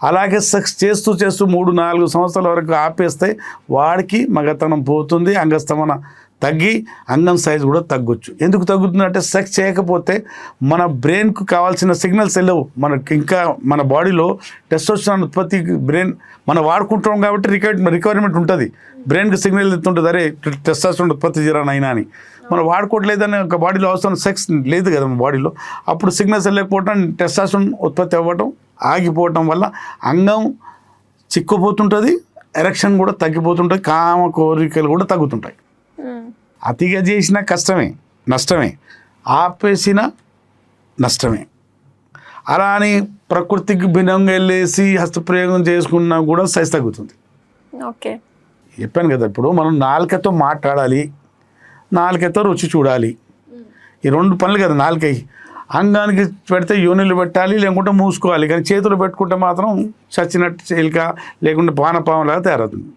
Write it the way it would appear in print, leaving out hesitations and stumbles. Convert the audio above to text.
అలాగే సెక్స్ చేస్తూ 3-4 సంవత్సరాల వరకు ఆపేస్తే వాడికి మగతనం పోతుంది, అంగస్తమన తగ్గి అంగం సైజు కూడా తగ్గొచ్చు. ఎందుకు తగ్గుతుందంటే సెక్స్ చేయకపోతే మన బ్రెయిన్కు కావాల్సిన సిగ్నల్స్ వెళ్ళవు. మనకి ఇంకా మన బాడీలో టెస్టోస్టెరాన్ ఉత్పత్తి బ్రెయిన్ మనం వాడుకుంటాం కాబట్టి రిక్వైర్మెంట్ ఉంటుంది. బ్రెయిన్కి సిగ్నల్ ఎత్తుంటుంది, అరే టెస్టోస్టెరాన్ ఉత్పత్తి చేయరానైనా అని. మనం వాడుకోవట్లేదని ఒక బాడీలో అవసరం సెక్స్ లేదు కదా మన బాడీలో, అప్పుడు సిగ్నల్స్ వెళ్ళకపోవటం టెస్టోస్టెరాన్ ఉత్పత్తి అవ్వటం ఆగిపోవటం వల్ల అంగం చిక్కుపోతుంటుంది, ఎరెక్షన్ కూడా తగ్గిపోతుంటుంది, కామ కోరికలు కూడా తగ్గుతుంటాయి. అతిగా చేసిన కష్టమే, నష్టమే, ఆపేసిన నష్టమే. అలా అని ప్రకృతికి భిన్నంగా వెళ్ళేసి హస్తప్రయోగం చేసుకున్నా కూడా సైజ్ తగ్గుతుంది. ఓకే, చెప్పాను కదా, ఇప్పుడు మనం నాలుకతో మాట్లాడాలి, నాలుకతో రుచి చూడాలి, ఈ 2 పనులు కదా నాలుకై. అంగానికి పెడితే యోనిలు పెట్టాలి, లేకుంటే మూసుకోవాలి. కానీ చేతులు పెట్టుకుంటే మాత్రం చచ్చినట్టు ఎలుక లేకుంటే పానపాములాగా తయారవుతుంది.